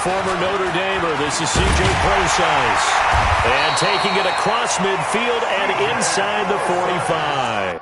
former Notre Damer. This is C.J. Procise. And taking it across midfield and inside the 45.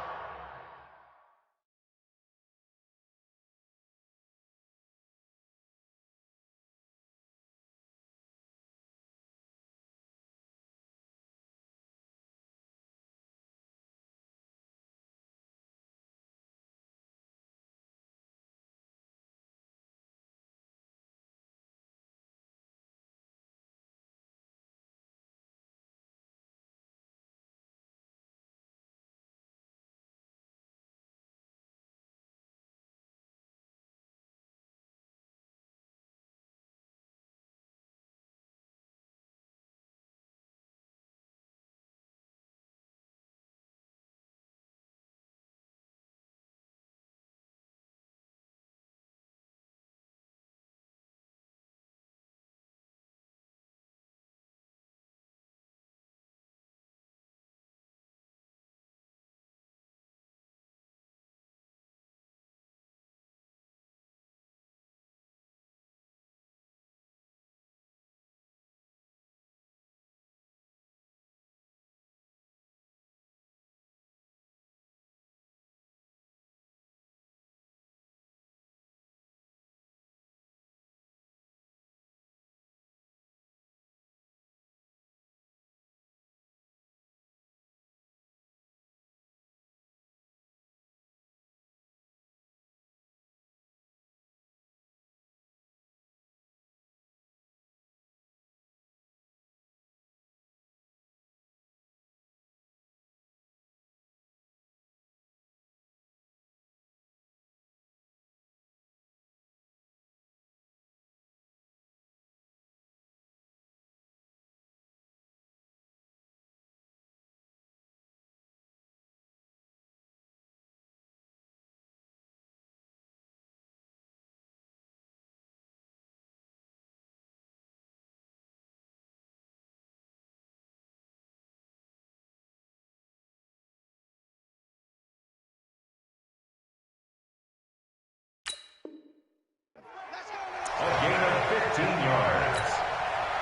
A gain of 15 yards.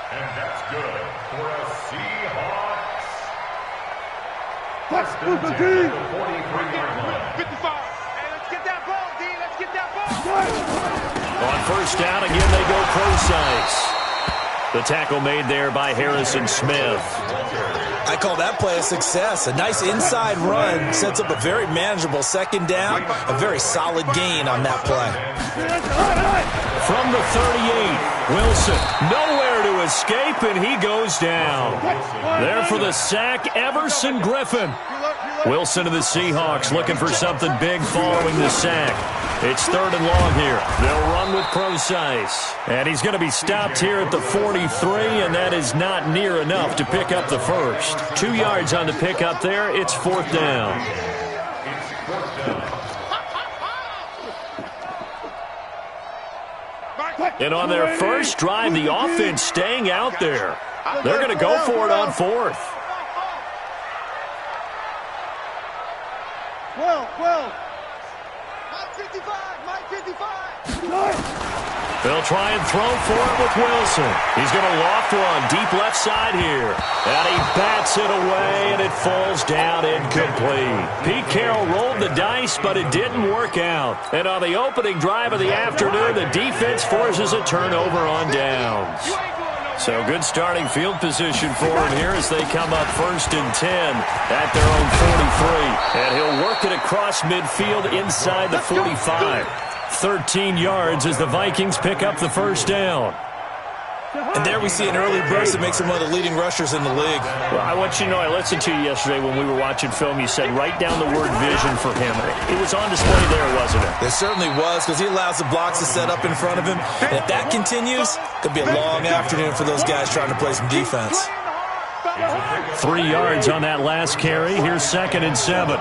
And that's good for a Seahawks. First and 10 at the 43-yard line. 55. Hey, let's get that ball, D. Let's get that ball. On first down, again, they go Procise. The tackle made there by Harrison Smith. I call that play a success. A nice inside run sets up a very manageable second down. A very solid gain on that play. From the 38, Wilson nowhere to escape, and he goes down. There for the sack, Everson Griffin. Wilson of the Seahawks looking for something big following the sack. It's third and long here. They'll run with Procise. And he's going to be stopped here at the 43, and that is not near enough to pick up the first. 2 yards on the pickup there. It's fourth down. And on their first drive, the offense staying out there. They're going to go for it on fourth. Well. Mike 55, Mike 55. They'll try and throw for it with Wilson. He's going to loft one deep left side here. And he bats it away, and it falls down incomplete. Pete Carroll rolled the dice, but it didn't work out. And on the opening drive of the afternoon, the defense forces a turnover on downs. So good starting field position for him here as they come up first and 10 at their own 43. And he'll work it across midfield inside the 45. 13 yards as the Vikings pick up the first down. And there we see an early burst that makes him one of the leading rushers in the league. Well, I want you to know, I listened to you yesterday when we were watching film. You said write down the word vision for him. It was on display there, wasn't it? It certainly was, because he allows the blocks to set up in front of him. And if that continues, it could be a long afternoon for those guys trying to play some defense. 3 yards on that last carry. Here's second and 7.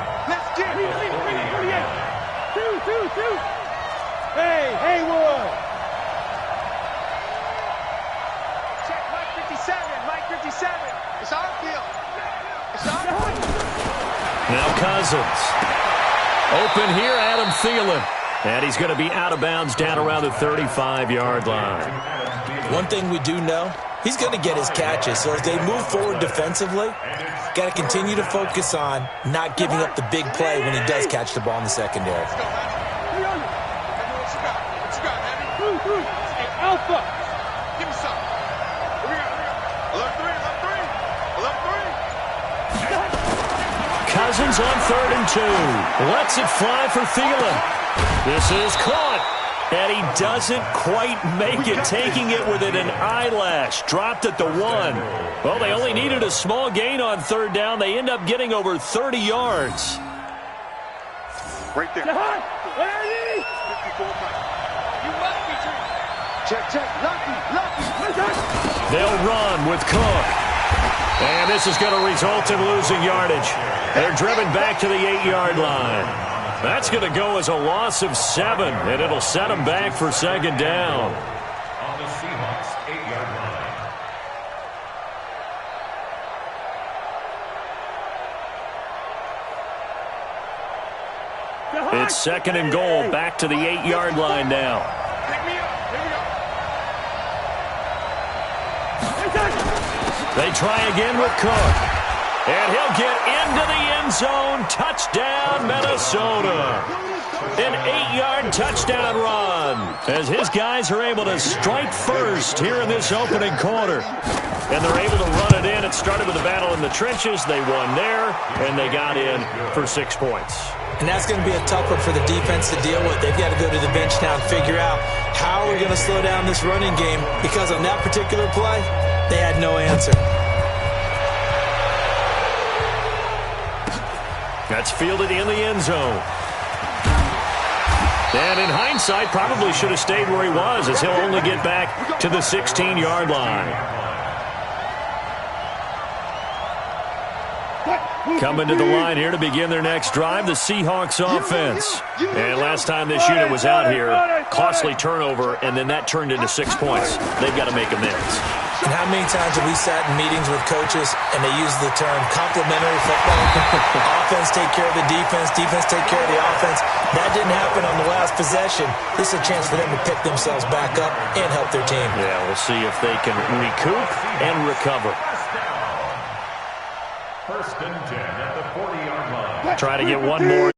Hey, Wood. Check Mike 57, Mike 57. It's our field. It's our field. Now Cousins. Open here, Adam Thielen. And he's going to be out of bounds down around the 35-yard line. One thing we do know, he's going to get his catches. So as they move forward defensively, got to continue to focus on not giving up the big play when he does catch the ball in the secondary. Alpha! Give me some. Here we go. Left three. Cousins on 3rd and 2. Lets it fly for Thielen. This is caught. And he doesn't quite make it, taking it within an eyelash. Dropped at the 1. Well, they only needed a small gain on 3rd down. They end up getting over 30 yards. Right there. 54 times. You must be treated. Check. Lucky. They'll run with Cook. And this is going to result in losing yardage. They're driven back to the 8-yard line. That's going to go as a loss of 7, and it'll set them back for 2nd down. On the Seahawks 8-yard line. It's 2nd and goal, back to the 8-yard line now. Pick me up. Here we go. They try again with Cook. And he'll get into the end zone. Touchdown, Minnesota. An 8-yard touchdown run as his guys are able to strike first here in this opening quarter. And they're able to run it in. It started with a battle in the trenches. They won there, and they got in for 6 points. And that's going to be a tough one for the defense to deal with. They've got to go to the bench now and figure out how we're going to slow down this running game, because on that particular play, they had no answer. That's fielded in the end zone. And in hindsight, probably should have stayed where he was, as he'll only get back to the 16-yard line. Coming to the line here to begin their next drive, the Seahawks offense. And last time this unit was out here, costly turnover, and then that turned into 6 points. They've got to make amends. And how many times have we sat in meetings with coaches and they use the term complementary football? Offense take care of the defense, defense take care of the offense. That didn't happen on the last possession. This is a chance for them to pick themselves back up and help their team. Yeah, we'll see if they can recoup and recover. 1st and 10 at the 40-yard line. Try to get one more.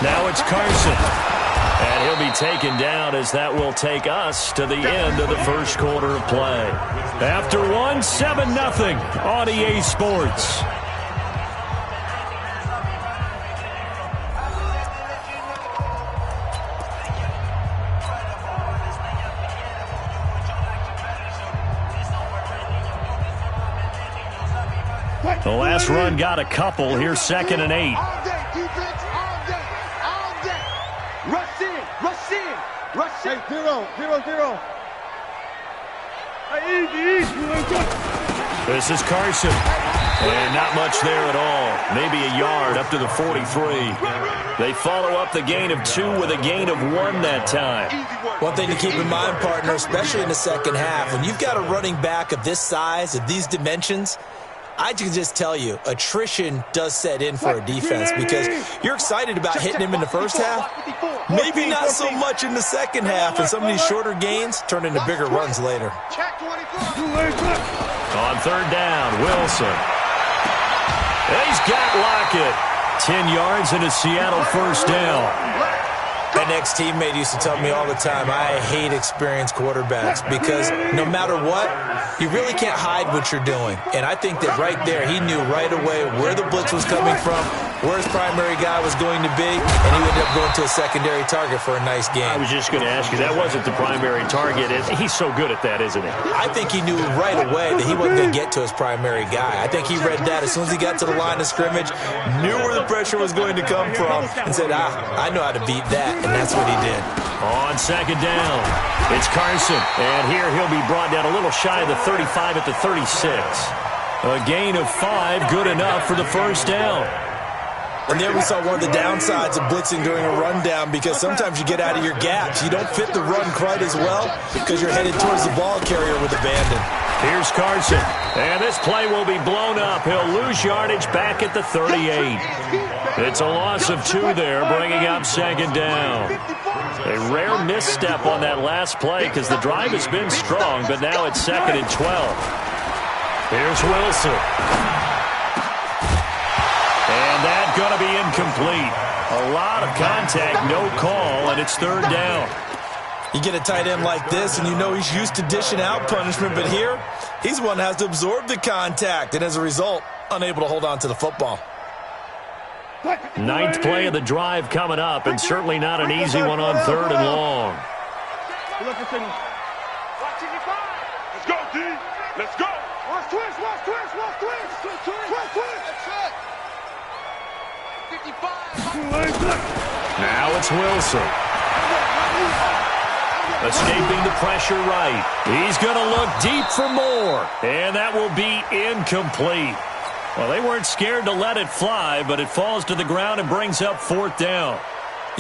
Now it's Carson. And he'll be taken down, as that will take us to the end of the first quarter of play. After 7-0 on EA Sports. The last run got a couple. Here's 2nd and 8. All day, defense, all day. Rush in. Hey, 0. This is Carson. And not much there at all. Maybe a yard up to the 43. They follow up the gain of 2 with a gain of 1 that time. One thing to keep in mind, partner, especially in the second half, when you've got a running back of this size, of these dimensions, I can just tell you, attrition does set in for a defense, because you're excited about hitting him in the first half. Maybe not so much in the second half, and some of these shorter gains turn into bigger runs later. On 3rd down, Wilson. He's got Lockett. 10 yards and a Seattle 1st down. An ex-teammate used to tell me all the time, I hate experienced quarterbacks, because no matter what, you really can't hide what you're doing. And I think that right there, he knew right away where the blitz was coming from, where his primary guy was going to be, and he ended up going to a secondary target for a nice game. I was just going to ask you, that wasn't the primary target. He's so good at that, isn't he? I think he knew right away that he wasn't going to get to his primary guy. I think he read that as soon as he got to the line of scrimmage, knew where the pressure was going to come from, and said, I know how to beat that, and that's what he did. On 2nd down, it's Carson, and here he'll be brought down a little shy of the 35 at the 36. A gain of 5, good enough for the 1st down. And there we saw one of the downsides of blitzing during a rundown, because sometimes you get out of your gaps. You don't fit the run quite as well because you're headed towards the ball carrier with abandon. Here's Carson, and this play will be blown up. He'll lose yardage back at the 38. It's a loss of 2 there, bringing up second down. A rare misstep on that last play because the drive has been strong, but now it's 2nd and 12. Here's Wilson. And that's going to be incomplete. A lot of contact, no call, and it's 3rd down. You get a tight end like this, and you know he's used to dishing out punishment, but here, he's the one that has to absorb the contact, and as a result, unable to hold on to the football. 9th play of the drive coming up, and certainly not an easy one on 3rd and long. Let's go, D. Let's go. Watch twist. That's it. 55. Now it's Wilson. Escaping the pressure right. He's going to look deep for more. And that will be incomplete. Well, they weren't scared to let it fly, but it falls to the ground and brings up 4th down.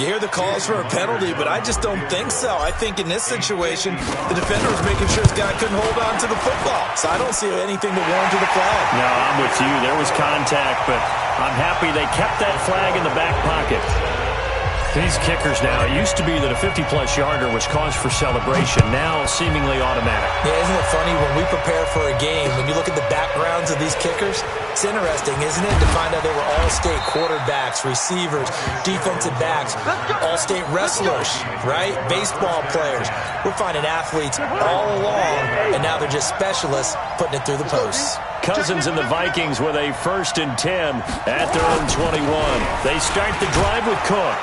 You hear the calls for a penalty, but I just don't think so. I think in this situation, the defender was making sure his guy couldn't hold on to the football. So I don't see anything to warrant the flag. No, I'm with you. There was contact, but I'm happy they kept that flag in the back pocket. These kickers now, it used to be that a 50-plus yarder was cause for celebration, now seemingly automatic. Yeah, isn't it funny when we prepare for a game, when you look at the backgrounds of these kickers, it's interesting, isn't it, to find out they were all-state quarterbacks, receivers, defensive backs, all-state wrestlers, right? Baseball players. We're finding athletes all along, and now they're just specialists putting it through the posts. Cousins and the Vikings with a 1st and 10 at their own 21. They start the drive with Cook.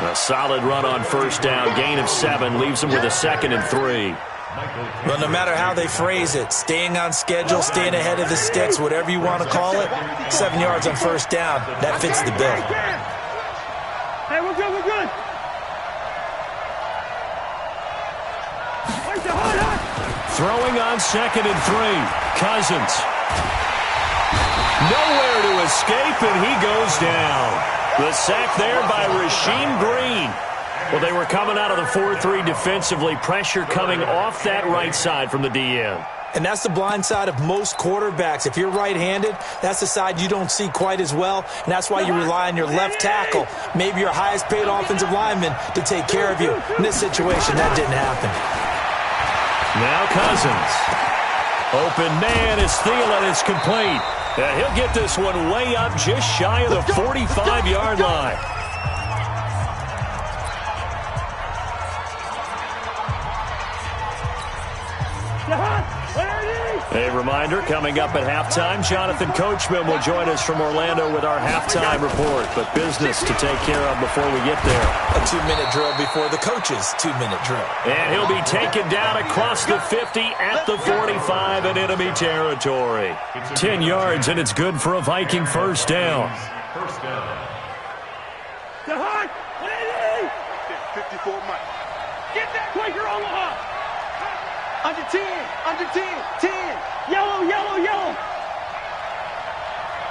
A solid run on 1st down, gain of 7, leaves them with a 2nd and 3. Well, no matter how they phrase it, staying on schedule, staying ahead of the sticks, whatever you want to call it, 7 yards on 1st down, that fits the bill. Hey, we're good. Throwing on 2nd and 3. Cousins. Nowhere to escape, and he goes down. The sack there by Rasheem Green. Well, they were coming out of the 4-3 defensively. Pressure coming off that right side from the DN. And that's the blind side of most quarterbacks. If you're right-handed, that's the side you don't see quite as well, and that's why you rely on your left tackle, maybe your highest-paid offensive lineman, to take care of you. In this situation, that didn't happen. Now Cousins. Open man is Thielen. It's complete. He'll get this one way up just shy of the 45-yard line. A reminder, coming up at halftime, Jonathan Coachman will join us from Orlando with our halftime report. But business to take care of before we get there. A 2-minute drill before the coach's 2-minute drill. And he'll be taken down across the 50 at the 45 in enemy territory. 10 yards, and it's good for a Viking 1st down. 54 Mike. Get that Quaker Omaha. Under 10. 10. Yellow.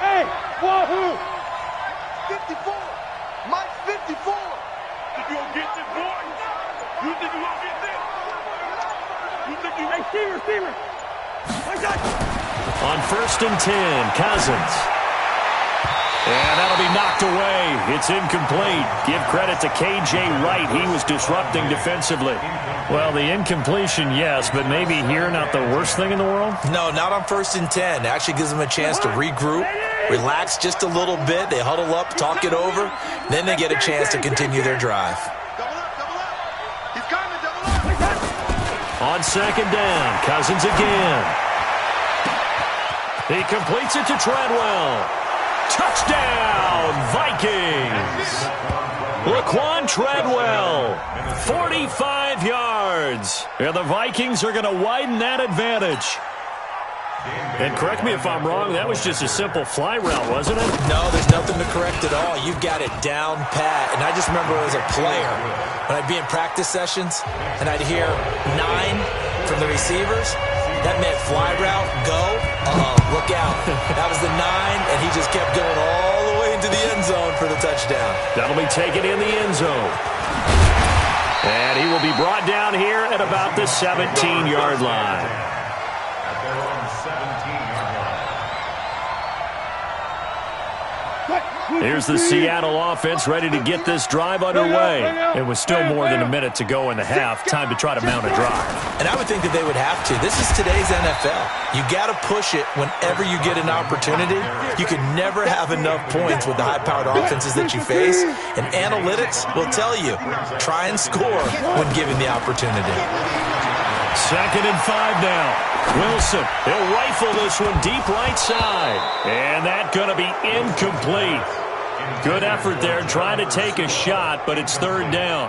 Hey, wahoo. 54. Mike 54. Think you gonna get this, boy? You think you gonna get this? You think you... Hey, receiver. On 1st and 10, Cousins. And that'll be knocked away. It's incomplete. Give credit to K.J. Wright. He was disrupting defensively. Well, the incompletion, yes, but maybe here not the worst thing in the world? No, not on 1st and 10. It actually gives them a chance to regroup, relax just a little bit. They huddle up, talk it over. Then they get a chance to continue their drive. Double up. He's coming, double up. On 2nd down, Cousins again. He completes it to Treadwell. Touchdown, Vikings! Laquan Treadwell, 45 yards. And the Vikings are going to widen that advantage. And correct me if I'm wrong, that was just a simple fly route, wasn't it? No, there's nothing to correct at all. You've got it down pat. And I just remember as a player, when I'd be in practice sessions, and I'd hear 9 from the receivers, that meant fly route, go. Look out. That was the 9, and he just kept going all the way into the end zone for the touchdown. That'll be taken in the end zone. And he will be brought down here at about the 17-yard line. At their own 17-yard line. Here's the Seattle offense ready to get this drive underway. It was still more than a minute to go in the half. Time to try to mount a drive. And I would think that they would have to. This is today's NFL. You got to push it whenever you get an opportunity. You can never have enough points with the high-powered offenses that you face. And analytics will tell you, try and score when given the opportunity. 2nd and 5 now. Wilson, he'll rifle this one deep right side. And that's going to be incomplete. Good effort there trying to take a shot, but it's 3rd down.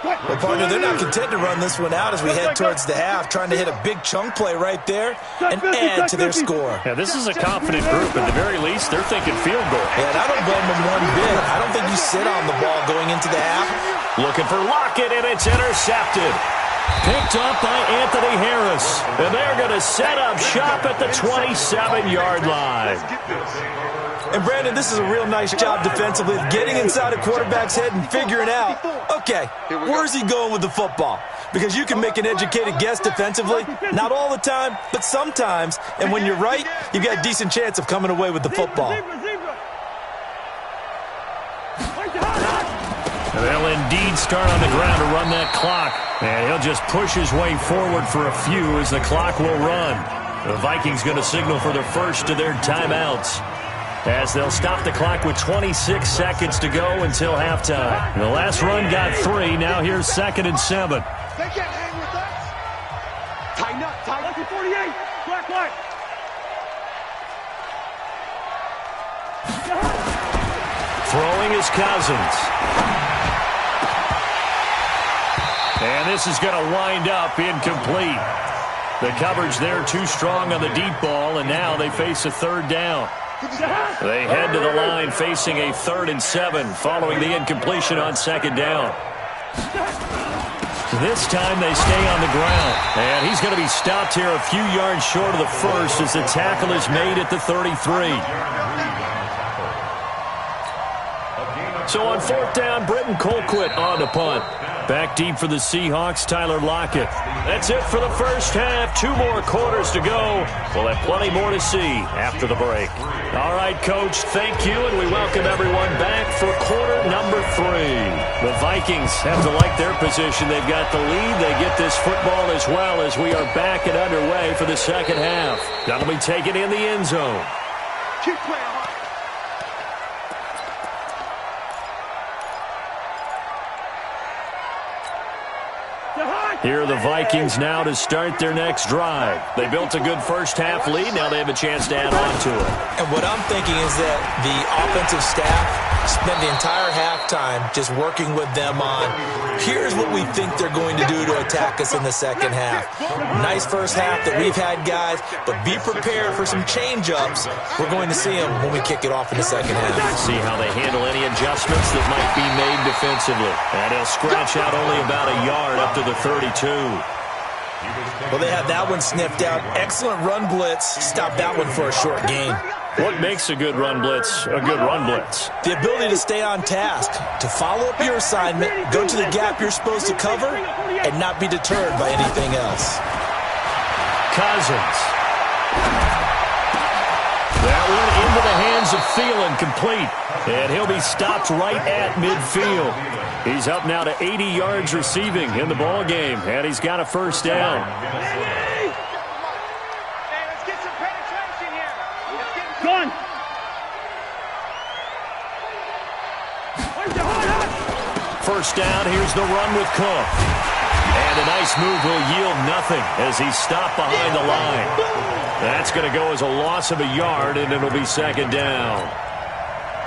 Well, partner, they're not content to run this one out as we head towards the half, trying to hit a big chunk play right there and add to their score. Yeah, this is a confident group. At the very least, they're thinking field goal. Yeah, and I don't blame them one bit. I don't think you sit on the ball going into the half. Looking for Lockett, and it's intercepted. Picked up by Anthony Harris. And they're going to set up shop at the 27-yard line. And, Brandon, this is a real nice job defensively of getting inside a quarterback's head and figuring out, okay, where's he going with the football? Because you can make an educated guess defensively, not all the time, but sometimes. And when you're right, you've got a decent chance of coming away with the football. They'll indeed start on the ground to run that clock. And he'll just push his way forward for a few as the clock will run. The Vikings going to signal for the first of their timeouts, as they'll stop the clock with 26 seconds to go until halftime. The last run got 3. Now here's 2nd and 7. They can't hang with us. Tighten up, tighten up. 48. Black. Throwing is Cousins. And this is going to wind up incomplete. The coverage there too strong on the deep ball, and now they face a 3rd down. They head to the line facing a 3rd and 7 following the incompletion on 2nd down. This time they stay on the ground. And he's going to be stopped here a few yards short of the first as the tackle is made at the 33. So on 4th down, Britton Colquitt on the punt. Back deep for the Seahawks, Tyler Lockett. That's it for the first half. 2 more quarters to go. We'll have plenty more to see after the break. All right, Coach, thank you, and we welcome everyone back for quarter number 3. The Vikings have to like their position. They've got the lead. They get this football as well as we are back and underway for the second half. That'll be taken in the end zone. Keep playing. Here are the Vikings now to start their next drive. They built a good first half lead. Now they have a chance to add on to it. And what I'm thinking is that the offensive staff spent the entire halftime just working with them on, here's what we think they're going to do to attack us in the second half. Nice first half that we've had, guys, but be prepared for some change-ups. We're going to see them when we kick it off in the second half. See how they handle any adjustments that might be made defensively. And he'll scratch out only about a yard up to the 32. Well, they had that one sniffed out. Excellent run blitz. Stop that one for a short gain. What makes a good run blitz a good run blitz? The ability to stay on task, to follow up your assignment, go to the gap you're supposed to cover, and not be deterred by anything else. Cousins. That one into the hands of Thielen, complete. And he'll be stopped right at midfield. He's up now to 80 yards receiving in the ball game, and he's got a first down. Gun. First down, here's the run with Cook. And a nice move will yield nothing as he's stopped behind the line. That's going to go as a loss of a yard, and it'll be second down.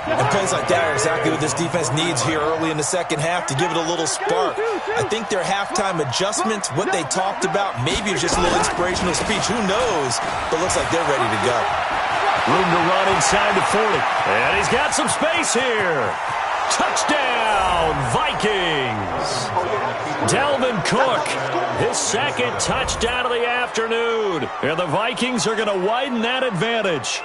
And plays like that are exactly what this defense needs here early in the second half to give it a little spark. I think their halftime adjustments, what they talked about, maybe it was just a little inspirational speech. Who knows? But looks like they're ready to go. Room to run inside the 40. And he's got some space here. Touchdown, Vikings. Dalvin Cook, his second touchdown of the afternoon. And the Vikings are going to widen that advantage.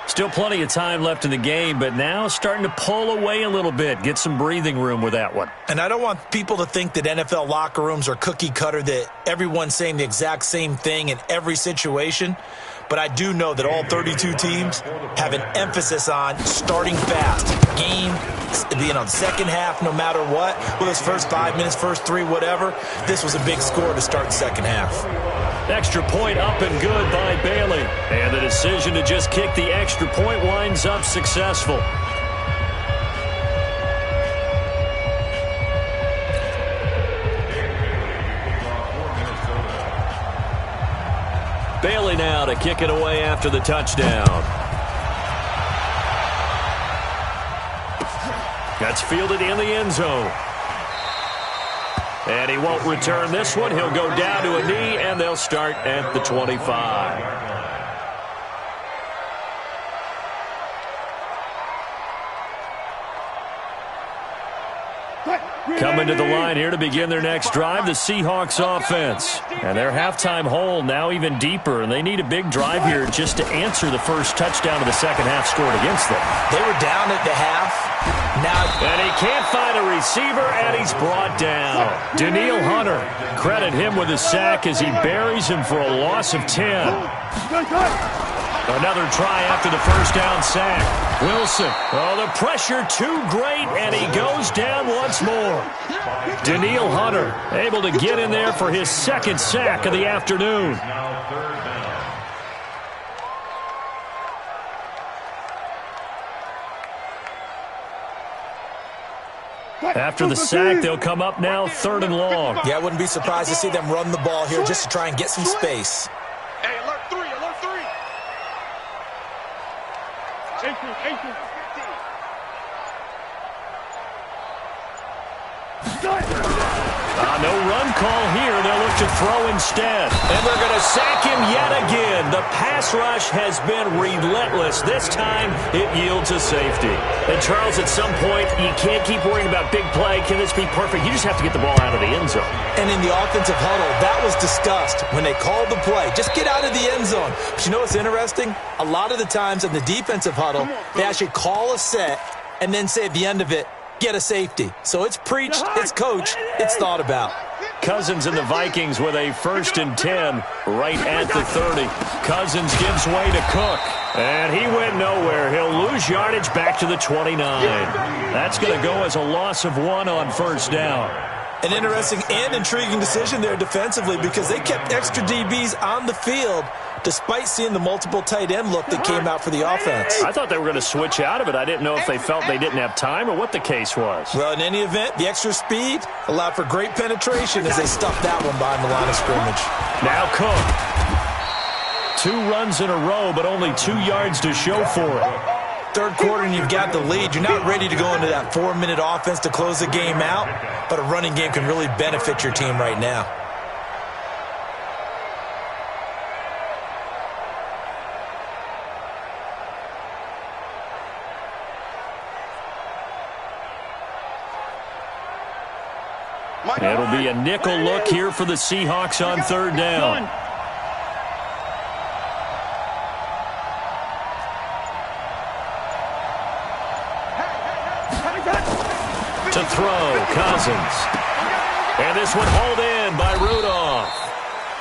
Still plenty of time left in the game, but now starting to pull away a little bit. Get some breathing room with that one. And I don't want people to think that NFL locker rooms are cookie cutter, that everyone's saying the exact same thing in every situation. But I do know that all 32 teams have an emphasis on starting fast. Game, second half, no matter what. Whether it's first 5 minutes, first 3, whatever. This was a big score to start the second half. Extra point up and good by Bailey. And the decision to just kick the extra point winds up successful. Bailey now to kick it away after the touchdown. That's fielded in the end zone. And he won't return this one. He'll go down to a knee, and they'll start at the 25. Coming to the line here to begin their next drive, the Seahawks offense. And their halftime hole now even deeper, and they need a big drive here just to answer the first touchdown of the second half scored against them. They were down at the half. And he can't find a receiver, and he's brought down. Danielle Hunter, credit him with a sack as he buries him for a loss of 10. Another try after the first down sack. Wilson, the pressure too great, and he goes down once more. Danielle Hunter able to get in there for his second sack of the afternoon. After the sack, they'll come up now 3rd and long. Yeah, I wouldn't be surprised to see them run the ball here just to try and get some space. Hey, alert 3, alert 3. No run call here. They'll look to throw instead. And they're going to sack him yet again. The pass rush has been relentless. This time, it yields a safety. And, Charles, at some point, you can't keep worrying about big play. Can this be perfect? You just have to get the ball out of the end zone. And in the offensive huddle, that was discussed when they called the play. Just get out of the end zone. But you know what's interesting? A lot of the times in the defensive huddle, they actually call a set and then say at the end of it, get a safety. So it's preached, it's coached, it's thought about. Cousins and the Vikings with a 1st and 10 right at the 30. Cousins gives way to Cook. And he went nowhere. He'll lose yardage back to the 29. That's going to go as a loss of 1 on first down. An interesting and intriguing decision there defensively because they kept extra DBs on the field despite seeing the multiple tight end look that came out for the offense. I thought they were going to switch out of it. I didn't know if they felt they didn't have time or what the case was. Well, in any event, the extra speed allowed for great penetration as they stuffed that one behind the line of scrimmage. Now Cook. 2 runs in a row, but only 2 yards to show for it. Third quarter and you've got the lead. You're not ready to go into that 4-minute offense to close the game out, but a running game can really benefit your team right now. It'll be a nickel look here for the Seahawks on 3rd down. To throw, Cousins. And this one hauled in by Rudolph.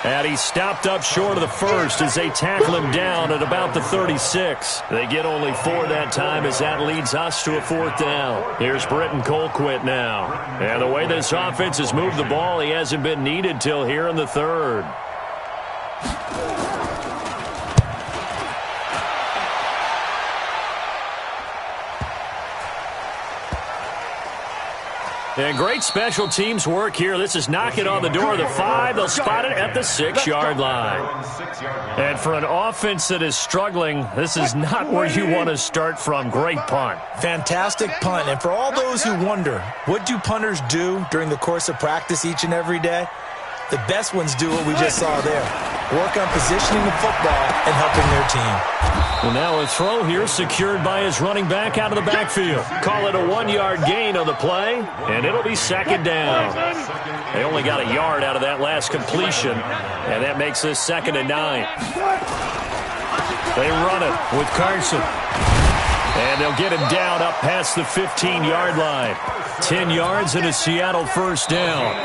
And he stopped up short of the first as they tackle him down at about the 36. They get only 4 that time as that leads us to a 4th down. Here's Britton Colquitt now. And the way this offense has moved the ball, he hasn't been needed till here in the 3rd. And great special teams work here. This is knocking on the door of the 5. They'll spot it at the 6-yard line. And for an offense that is struggling, this is not where you want to start from. Great punt. Fantastic punt. And for all those who wonder, what do punters do during the course of practice each and every day? The best ones do what we just saw there. Work on positioning the football and helping their team. Well, now a throw here secured by his running back out of the backfield. Call it a 1-yard gain on the play, and it'll be 2nd down. They only got a yard out of that last completion, and that makes this 2nd and 9. They run it with Carson. And they'll get him down up past the 15-yard line. 10 yards and a Seattle first down.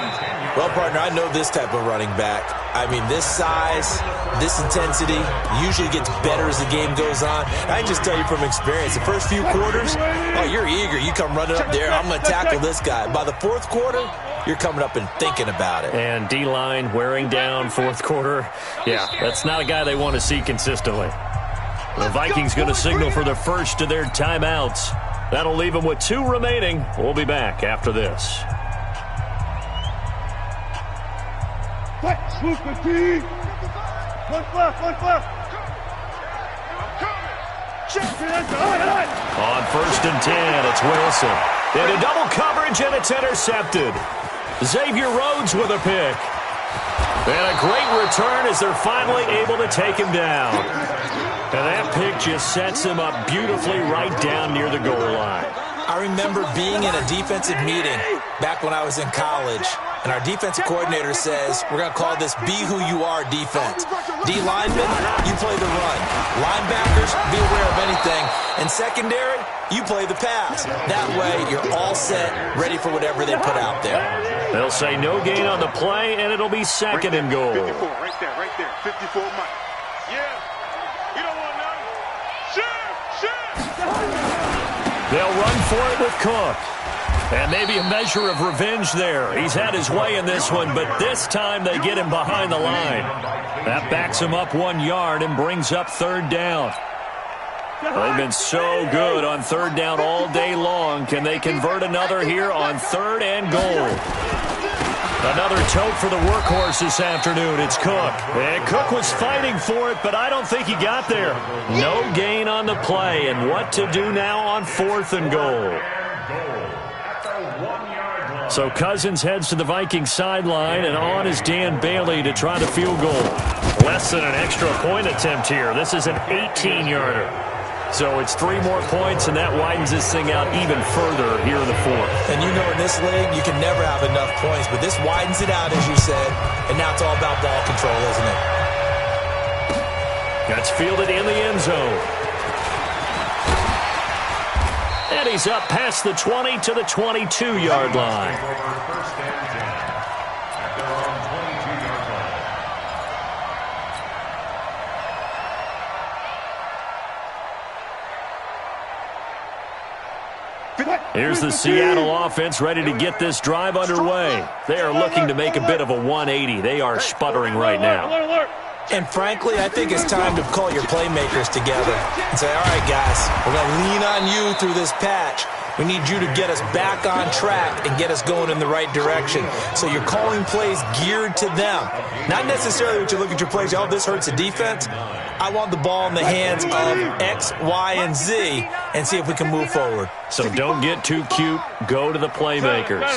Well, partner, I know this type of running back. I mean, this size, this intensity usually gets better as the game goes on. I can just tell you from experience, the first few quarters, oh, you're eager. You come running up there, I'm going to tackle this guy. By the fourth quarter, you're coming up and thinking about it. And D-line wearing down fourth quarter. Yeah, that's not a guy they want to see consistently. The Vikings going to signal for the first of their timeouts. That'll leave them with 2 remaining. We'll be back after this. On first and 10, it's Wilson. Into double coverage, and it's intercepted. Xavier Rhodes with a pick. And a great return as they're finally able to take him down. And that pick just sets him up beautifully right down near the goal line. I remember being in a defensive meeting back when I was in college, and our defensive coordinator says, we're going to call this Be Who You Are defense. D linemen, you play the run. Linebackers, be aware of anything. And secondary, you play the pass. That way, you're all set, ready for whatever they put out there. They'll say no gain on the play, and it'll be second and goal. 54, right there. 54, Mike. Yeah. You don't want none. Shoot. They'll run for it with Cook. And maybe a measure of revenge there. He's had his way in this one, but this time they get him behind the line. That backs him up 1 yard and brings up third down. They've been so good on third down all day long. Can they convert another here on third and goal? Another tote for the workhorse this afternoon. It's Cook. And Cook was fighting for it, but I don't think he got there. No gain on the play. And what to do now on fourth and goal? So Cousins heads to the Vikings sideline, and on is Dan Bailey to try the field goal. Less than an extra point attempt here. This is an 18-yarder. So it's 3 more points, and that widens this thing out even further here in the fourth. And you know in this league, you can never have enough points, but this widens it out, as you said, and now it's all about ball control, isn't it? That's fielded in the end zone. And he's up past the 20 to the 22-yard line. Here's the Seattle offense ready to get this drive underway. They are looking to make a bit of a 180. They are sputtering right now. And frankly, I think it's time to call your playmakers together and say, all right, guys, we're going to lean on you through this patch. We need you to get us back on track and get us going in the right direction. So you're calling plays geared to them. Not necessarily what you look at your plays, oh, this hurts the defense. I want the ball in the hands of X, Y, and Z and see if we can move forward. So don't get too cute. Go to the playmakers.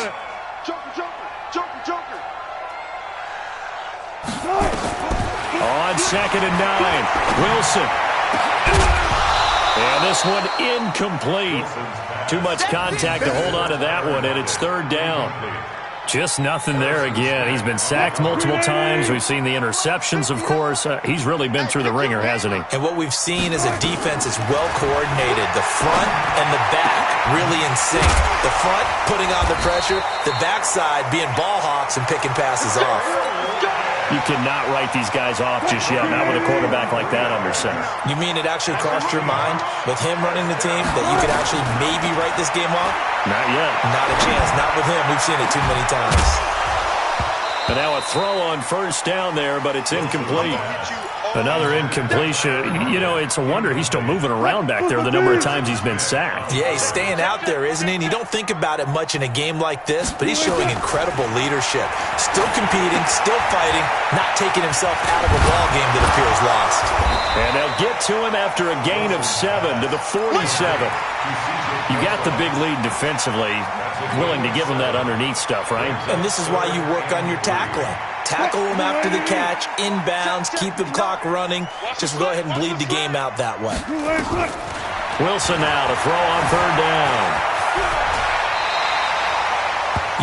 On second and 9, Wilson. And this one incomplete. Too much contact to hold on to that one, and it's third down. Just nothing there again. He's been sacked multiple times. We've seen the interceptions, of course. He's really been through the ringer, hasn't he? And what we've seen is a defense that's well coordinated. The front and the back really in sync. The front putting on the pressure, the backside being ball hawks and picking passes off. You cannot write these guys off just yet, not with a quarterback like that under center. You mean it actually crossed your mind with him running the team that you could actually maybe write this game off? Not yet. Not a chance. Not with him. We've seen it too many times. And now a throw on first down there, but it's incomplete. Another incompletion. You know, it's a wonder he's still moving around back there the number of times he's been sacked. Yeah, he's staying out there, isn't he? And you don't think about it much in a game like this, but he's showing incredible leadership. Still competing, still fighting, not taking himself out of a ball game that appears lost. And they'll get to him after a gain of 7 to the 47. You got the big lead defensively, willing to give him that underneath stuff, right? And this is why you work on your tackling. Tackle him after the catch, inbounds, keep the clock running. Just go ahead and bleed the game out that way. Wilson now to throw on third down.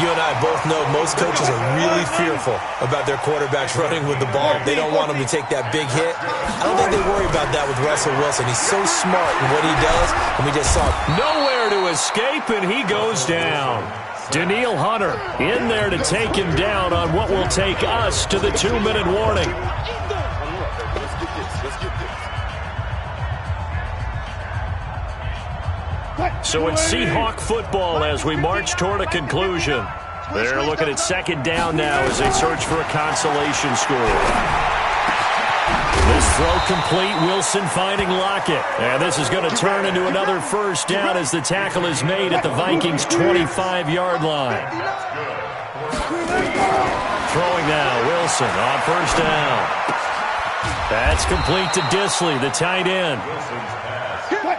You and I both know most coaches are really fearful about their quarterbacks running with the ball. They don't want them to take that big hit. I don't think they worry about that with Russell Wilson. He's so smart in what he does, and we just saw nowhere to escape, and he goes down. Danielle Hunter in there to take him down on what will take us to the 2-minute warning. So it's Seahawk football as we march toward a conclusion. They're looking at second down now as they search for a consolation score. This throw complete, Wilson finding Lockett. And this is going to turn into another first down as the tackle is made at the Vikings' 25-yard line. Throwing now, Wilson on first down. That's complete to Disley, the tight end.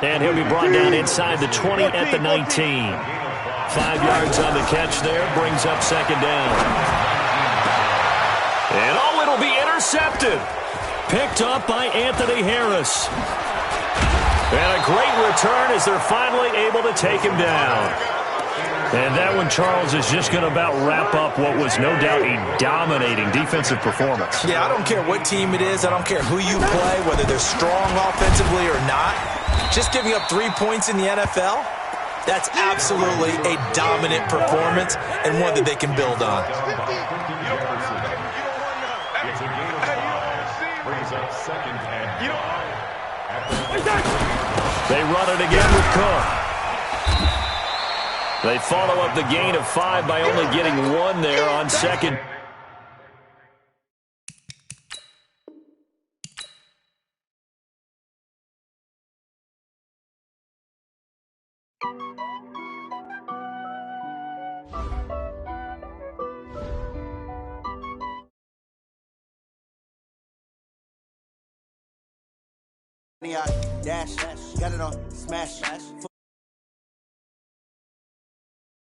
And he'll be brought down inside the 20 at the 19. 5 yards on the catch there, brings up second down. And it'll be intercepted. Picked up by Anthony Harris. And a great return as they're finally able to take him down. And that one, Charles, is just going to about wrap up what was no doubt a dominating defensive performance. Yeah, I don't care what team it is. I don't care who you play, whether they're strong offensively or not. Just giving up 3 points in the NFL, that's absolutely a dominant performance and one that they can build on. They run it again with Cook. They follow up the gain of 5 by only getting 1 there on second. Dash, got it on, smash.